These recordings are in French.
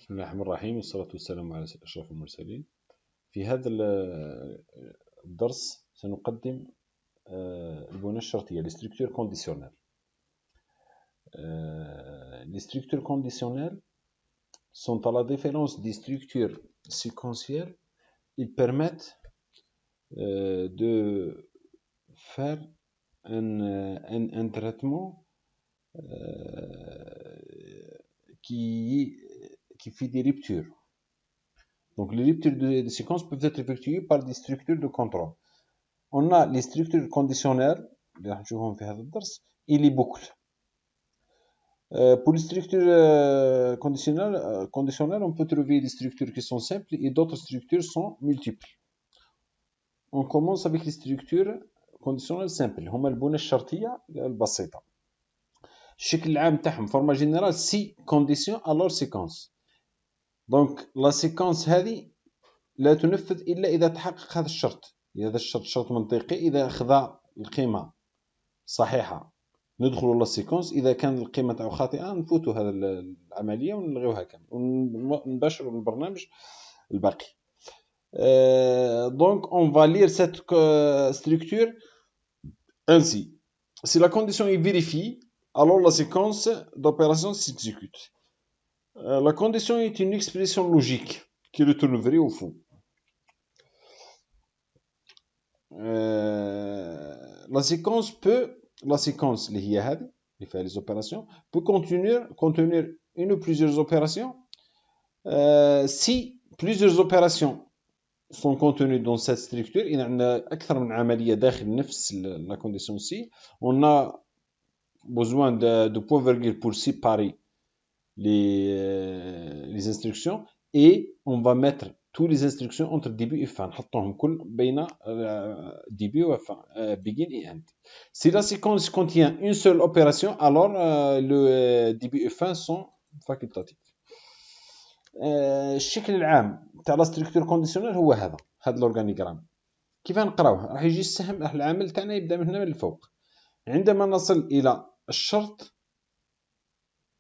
بسم الله الرحمن الرحيم، والصلاة والسلام على أشرف المرسلين. في هذا الدرس سنقدم البنى الشرطية les structures conditionnelles. Les structures conditionnelles sont à la différence des structures séquentielles. Ils permettent de faire un traitement qui fait des ruptures. Donc les ruptures de séquence peuvent être effectuées par des structures de contrôle. On a les structures conditionnelles et les boucles. Pour les structures conditionnelles, on peut trouver des structures qui sont simples et d'autres structures sont multiples. On commence avec les structures conditionnelles simples. هما البنى الشرطية البسيطة. الشكل العام تاعهم forme générale si condition alors séquence. دونك لا سيكونس هذه لا تنفذ الا اذا تحقق هذا الشرط. هذا الشرط شرط منطقي، اذا اخذ القيمه صحيحه ندخلوا لا سيكونس، اذا كان القيمه تاعو خاطئه نفوتوا هذا العمليه ونلغيوها كامل ونباشروا البرنامج الباقي. دونك on va lire cette structure ainsi. Si la condition est vérifiée, alors la séquence d'opérations s'exécute. La condition est une expression logique qui retourne vrai ou faux. La séquence qui fait les opérations peut contenir une ou plusieurs opérations. Si plusieurs opérations sont contenues dans cette structure, il y a أكثر من عملية داخل نفس la condition C. On a besoin de point virgule pour séparer les instructions, et on va mettre toutes les instructions entre début et fin. نحطوهم كل بين début et fin, begin et end. Si la séquence contient une seule opération, alors le début et fin sont facultatifs. الشكل العام تاع لا ستركتور كونديسيونيل هو هذا الاورغانيغرام. كيف نقراوه؟ راح يجي السهم، العامل تاعنا يبدا من هنا من الفوق. عندما نصل الى الشرط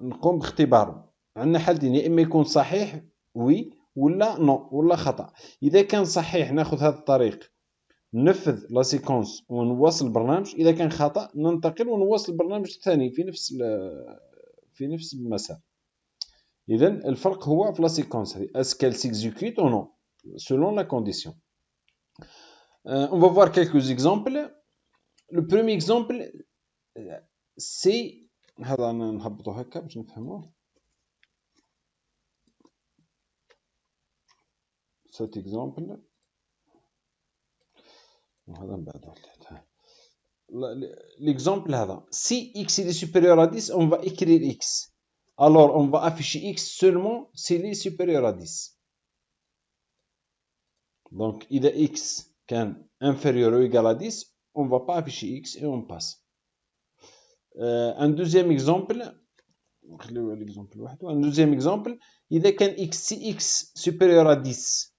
نقوم باختباره. عندنا حالتين، يا اما يكون صحيح وي ولا نو ولا خطا. اذا كان صحيح ناخذ هذا الطريق ننفذ لا سيكونس ونواصل البرنامج، اذا كان خطا ننتقل ونواصل البرنامج الثاني في نفس المسار. اذا الفرق هو في لا سيكونس هذه اسكال سيكزيكوت او نو selon la condition. On va voir quelques exemples. Le premier exemple c'est هذا أنا نهبطو هكا باش نفهموه. cet exemple وهذا من بعد l'exemple هذا si x est supérieur à 10 on va écrire x, alors on va afficher x seulement s'il est supérieur à 10. donc إذا x كان inférieur ou égal à 10 on va pas afficher x et on passe. Un deuxième exemple, إذا كان x supérieur à 10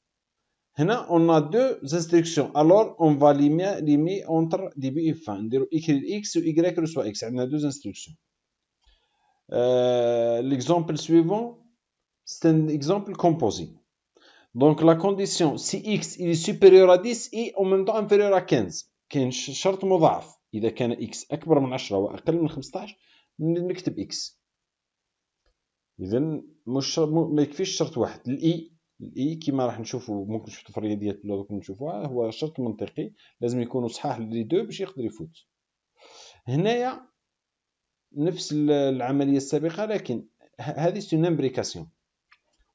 هنا on a deux instructions, alors on va les mettre entre début et fin. نديرو écrire x ou y reçoit x. عندنا deux instructions. L'exemple suivant c'est un exemple composé. Donc la condition si x est supérieur à 10 et en même temps inférieur à 15 كاين شرط مضاعف. إذا كان x أكبر من 10 وأقل من 15 نكتب x. إذا ما يكفيش شرط واحد. الإي كما راح نشوفوا، ممكن شفتوا في الرياضيات ولا دوك نشوفوها، هو شرط منطقي لازم يكونوا صحاح لي دو باش يقدر يفوت. هنايا نفس العملية السابقة، لكن هذه سون امبريكاسيون،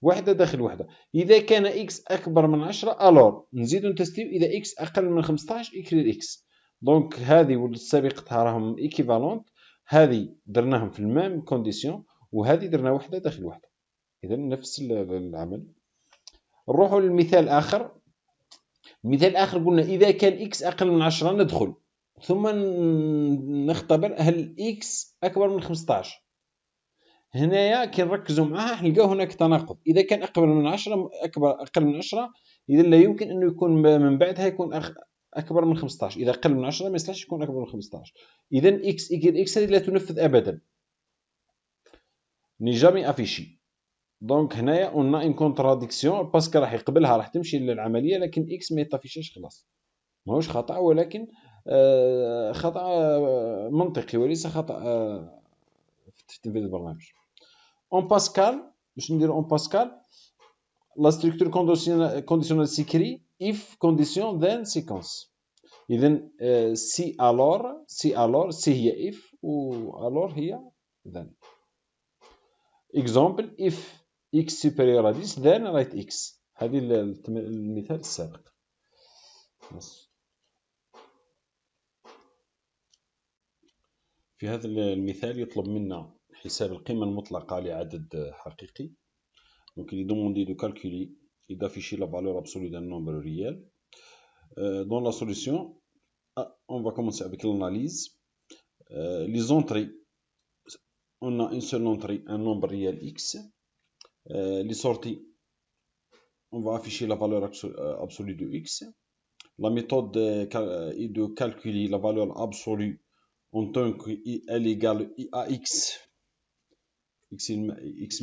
واحدة داخل واحدة. إذا كان x أكبر من 10 ألور نزيدو نتستيو إذا x أقل من 15 إكرير x. دونك هذه والسابقتها راهم إيكيفالونت، هذه درناهم في المام كونديسيون وهذه درنا واحدة داخل واحدة. إذا نفس العمل. نروحوا للمثال آخر. مثال آخر قلنا إذا كان x أقل من 10 ندخل ثم نختبر هل x أكبر من 15. هنايا كي نركزوا معها نلقاو هناك تناقض. إذا كان أقل من 10 إذا لا يمكن أنه يكون من بعدها يكون أكبر من 15. إذا أقل من 10 ما يصلحش يكون أكبر من 15. إذا x إيكال x هذه لا تنفذ أبدا، ني جامي أفيشي. دونك هنايا اون اون كونتراديكسيون باسكو راح يقبلها راح تمشي للعمليه لكن اكس ما يطفيش خلاص ماهوش خطا ولكن خطا منطقي وليس خطا في تنفيذ البرنامج. اون باسكال باش نديرو اون باسكال لا ستركتور كونديسيونال سيكري if condition then sequence. اذا سي الور سي هي if و الور هي then. example if x superior à 10 then write x. هذه المثال السابق. في هذا المثال يطلب منا حساب القيمة المطلقة لعدد حقيقي. Donc il est demandé de calculer et d'afficher la valeur absolue d'un nombre réel. Dans la solution, on va commencer avec l'analyse. Les entrées, on a une seule entrée, un nombre réel x. Les sorties, on va afficher la valeur absolue de x. La méthode est de calculer la valeur absolue en tant qu'elle égale à x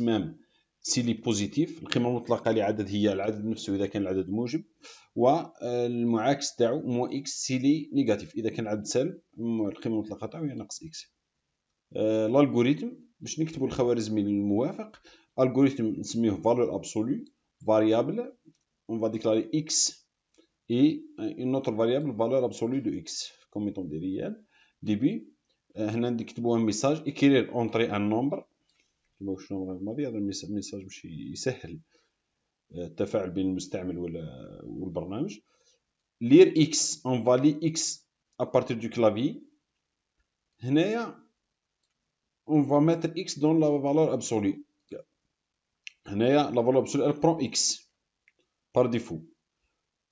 même s'il est positif. القيمة المطلقة لعدد هي العدد نفسه إذا كان العدد موجب، والمعاكس تاعو مو x سيلي نيجاتيف إذا كان العدد سالب القيمة المطلقة تاعو هي ناقص x. الالغوريثم باش نكتبوا الخوارزمي الموافق، الالغوريثم نسميه valeur absolue variable on va déclarer x et une autre variable valeur absolue de x comme étant des réels. début هنا نكتبوا un message écrire entrer un nombre كما واش النمبر الماضي. هذا الميساج باش يسهل التفاعل بين المستعمل والبرنامج. lire x on va lire x à partir du clavier. هنايا on va mettre x dans la valeur absolue. هنايا la valeur absolue elle prend x par défaut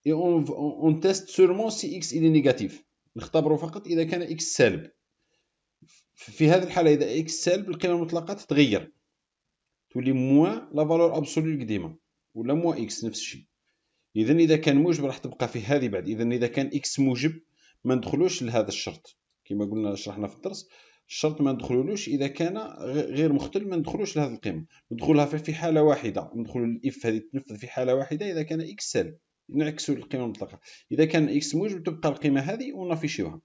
et on teste seulement si x il est négatif. نختبره فقط إذا كان x سالب. في هذه الحالة إذا x سالب القيمة المطلقة تتغير تولي موان لا فالور ابسولو القديمة ولا موان x نفس الشيء. إذا كان موجب راح تبقى في هذه بعد. إذا كان x موجب ما ندخلوش لهذا الشرط كما قلنا شرحنا في الدرس. الشرط ما ندخلولوش إذا كان غير مختل ما ندخلوش لهذه القيمة. ندخلها في حالة واحدة. ندخل الإف هذه تنفذ في حالة واحدة إذا كان x سالب نعكسوا القيمة المطلقة. إذا كان x موجب تبقى القيمة هذه ونافيشيوها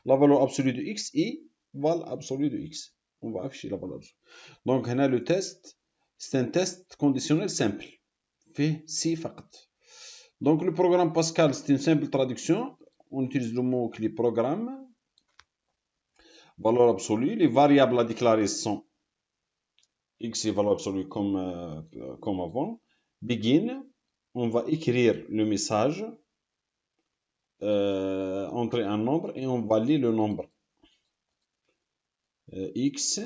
لا فالور ابسولو دو x et val absolu de x. On va afficher la valeur absolue. Donc هنا le test c'est un test conditionnel simple فيه si فقط. Donc le programme Pascal c'est une simple traduction. On utilise le mot clé programme. Valeur absolue. Les variables à déclarer sont x et valeur absolue comme avant. Begin. On va écrire le message, entrer un nombre et on va lire le nombre x.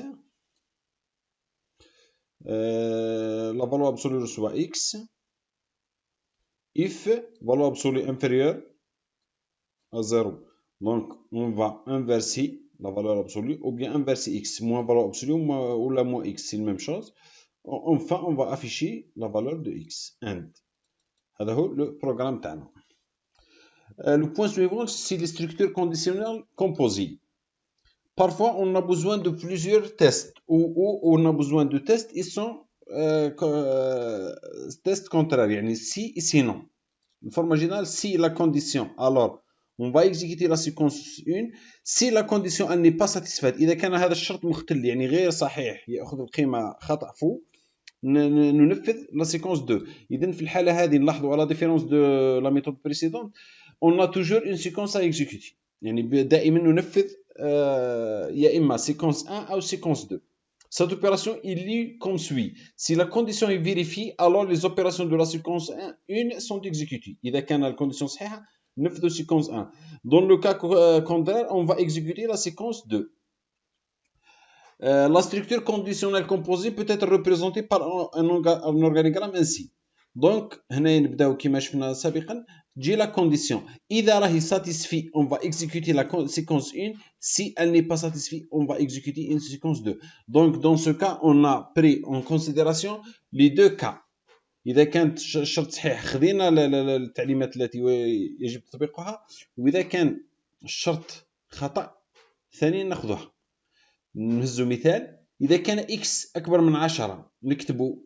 La valeur absolue reçoit x. If valeur absolue inférieure à 0, donc on va inverser la valeur absolue ou bien inverser x, moins valeur absolue ou la moins x, c'est la même chose. Enfin, on va afficher la valeur de x. And هذا هو le programme تاعنا. Le point suivant, c'est les structures conditionnelles composées. Parfois, on a besoin de plusieurs tests ou on a besoin de tests ils sont test contraire, يعني si et sinon. La forme générale, si la condition, alors on va exécuter la séquence 1 si la condition elle n'est pas satisfaite. إذا كان هذا الشرط مختل يعني غير صحيح يأخذ القيمة خطأ فوق ننفذ la séquence 2. إذن في الحالة هذه نلاحظوا على différence de la méthode précédente on a toujours une séquence à exécuter. يعني دائما ننفذ يا إما séquence 1 أو séquence 2. Cette opération il lit comme suit. Si la condition est vérifiée, alors les opérations de la séquence 1 sont exécutées. إذا كان الcondition صحيحة نفذ séquence 1. Dans le cas contraire, on va exécuter la séquence 2. La structure conditionnelle composée peut être représentée par un organigramme ainsi. Donc هنا نبداو كما شفنا سابقا تجي la condition إذا راهي satisfait on va exécuter la séquence 1 si elle n'est pas satisfait on va exécuter une séquence 2. Donc dans ce cas on a pris en considération les deux cas. إذا كانت الشرط صحيح خذينا التعليمات التي يجب تطبيقها وإذا كان الشرط خطأ ثانيا ناخذها. نهزو مثال إذا كان x أكبر من 10 نكتبو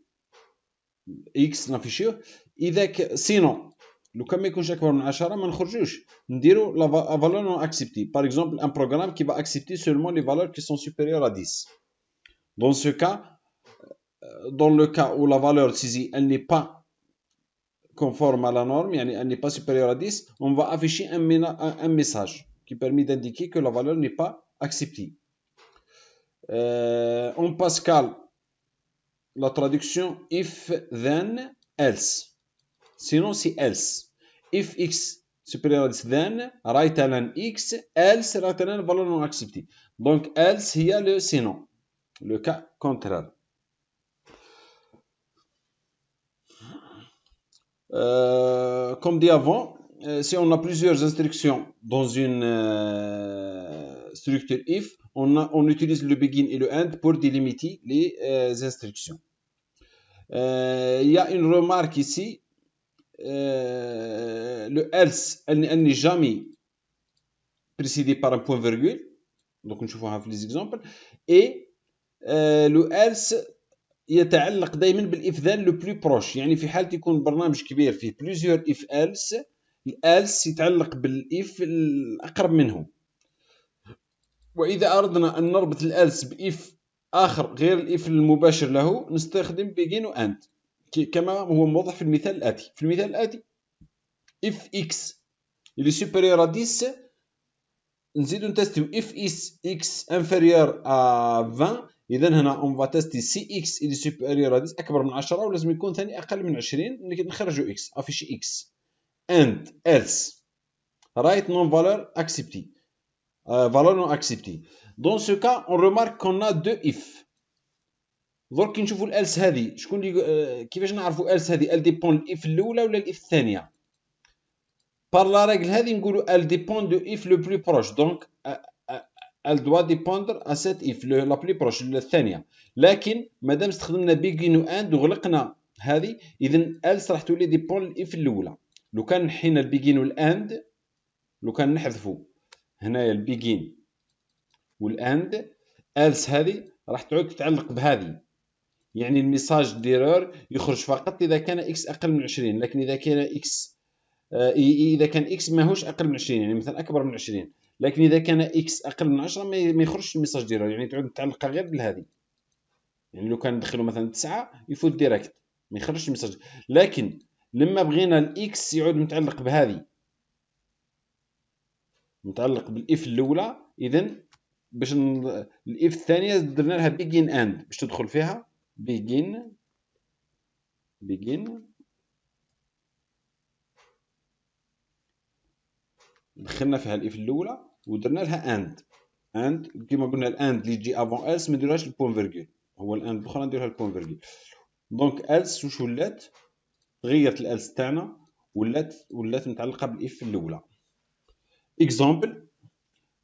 اكس نافيشيوه. اذا سينو لو كان ما يكونش اكبر من 10 ما نخرجوش نديرو لا فالور نون اكسبتي. باغ اكزومبل ان بروغرام كي va accepter seulement les valeurs qui sont supérieures à 10. Dans ce cas, dans le cas où la valeur saisie elle n'est pas conforme à la norme, yani elle n'est pas supérieure à 10, on va afficher un message qui permet d'indiquer que la valeur n'est pas acceptée. En Pascal, la traduction if then else. Sinon c'est else. If x supérieur à 10 then write ln x, else write ln valeur non acceptée. Donc else il y a le sinon, le cas contraire. Comme dit avant, si on a plusieurs instructions dans une structure if, on utilise le begin et le end pour délimiter les instructions. Il y a une remarque ici. Le else elle n'est jamais précédé par un point virgule, donc نشوفوها في les exemples, et le else يتعلق دائما بالاف ذان لو بلو بروش. يعني في حالة يكون برنامج كبير فيه plusieurs if else، الالس يتعلق بالاف الاقرب منه. واذا اردنا ان نربط الالس باف اخر غير الاف المباشر له نستخدم begin و end كما هو موضح في المثال الاتي. في المثال الاتي if x il est supérieur à 10 نزيدو نتستيو if x inférieur à 20. اذا هنا on va tester si x il est supérieur à 10 اكبر من 10 ولازم يكون ثاني اقل من 20 نخرجوا x افيشي x. and else write non valeur acceptée, valeur non acceptée. Dans ce cas on remarque qu'on a deux if. درك كي نشوفوا الالس هذه شكون اللي كيفاش نعرفوا الس هذه ال ديبون الاف الاولى ولا الاف الثانيه؟ بار لا ريغل هذه نقولوا ال ديبون دو اف لو بلو بروش. دونك elle doit dépendre à cette if la plus proche الثانيه. لكن مادام استخدمنا begin و end وغلقنا هذه اذا else راح تولي ديبون الاف الاولى. لو كان نحينا البيجين والاند، لو كان نحذفوا هنايا البيجين والاند، else هذه راح تعود تتعلق بهذه. يعني الميساج ديرور يخرج فقط اذا كان اكس اقل من 20. لكن اذا كان اكس ماهوش اقل من 20، يعني مثلا اكبر من 20. لكن اذا كان اكس اقل من 10 ما يخرجش الميساج ديرور، يعني تعود متعلقه غير بهذه. يعني لو كان ندخلوا مثلا 9 يفوت ديريكت ما يخرجش الميساج. لكن لما بغينا الاكس يعود متعلق بهذه، متعلق بالاف الاولى، اذا باش الاف الثانيه درنا لها بيجين اند باش تدخل فيها بيجين دخلنا فيها الاف الاولى ودرنا لها اند كما قلنا الاند اللي تجي افون الس ما نديرهاش البوين فيرغول، هو الاند الاخرى نديرها البوين فيرغول. دونك الس واش ولات؟ تغيرت الالس تاعنا ولات متعلقه بالاف الاولى. اكزامبل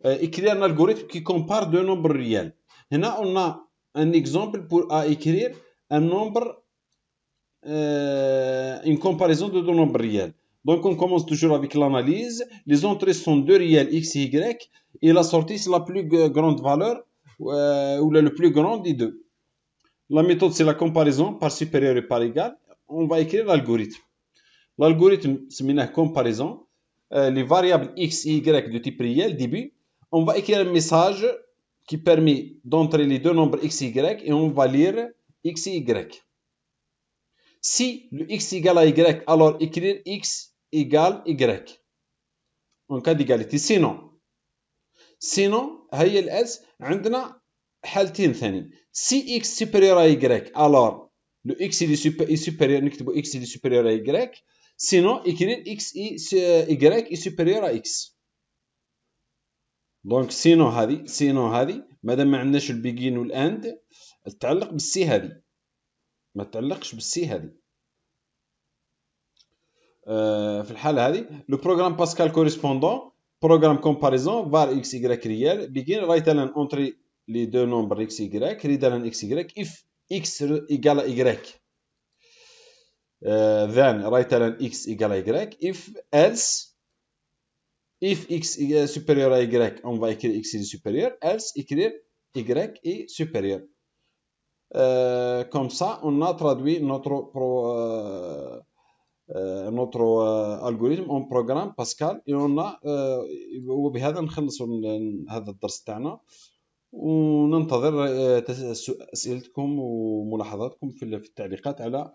écrire un algorithme qui compare deux nombres réels. هنا on a un exemple pour écrire un nombre, une comparaison de deux nombres réels. Donc on commence toujours avec l'analyse. Les entrées sont deux réels x et y et la sortie c'est la plus grande valeur ou le plus grand des deux. La méthode c'est la comparaison par supérieur et par égal. On va écrire l'algorithme. L'algorithme c'est comparaison. Les variables x et y de type réel début. On va écrire un message qui permet d'entrer les deux nombres x et y et on va lire x et y. Si le x égale à y, alors écrire x égale y en cas d'égalité. Sinon هي الالس عندنا حالتين ثاني. Si x supérieur à y, alors le x est supérieur, نكتبوا x est supérieur à y. Sinon écrire x y est supérieur à x. دونك سينو هذه مادام ما عندناش البيجين والاند تتعلق بالسي هذه، ما تتعلقش بالسي هذه. في الحالة هذه لو بروغرام باسكال كوريسبوندون بروغرام كومباريزون var x y réel begin write ln entrer les deux nombres x y read ln x y if x égale à y then write ln x égale à y if else if x est supérieur à y, on va écrire x est supérieur, else écrire y est supérieur. Comme ça, on a traduit notre algorithme en programme Pascal et on a وبهذا نخلصوا هذا الدرس تاعنا وننتظر أسئلتكم وملاحظاتكم في التعليقات على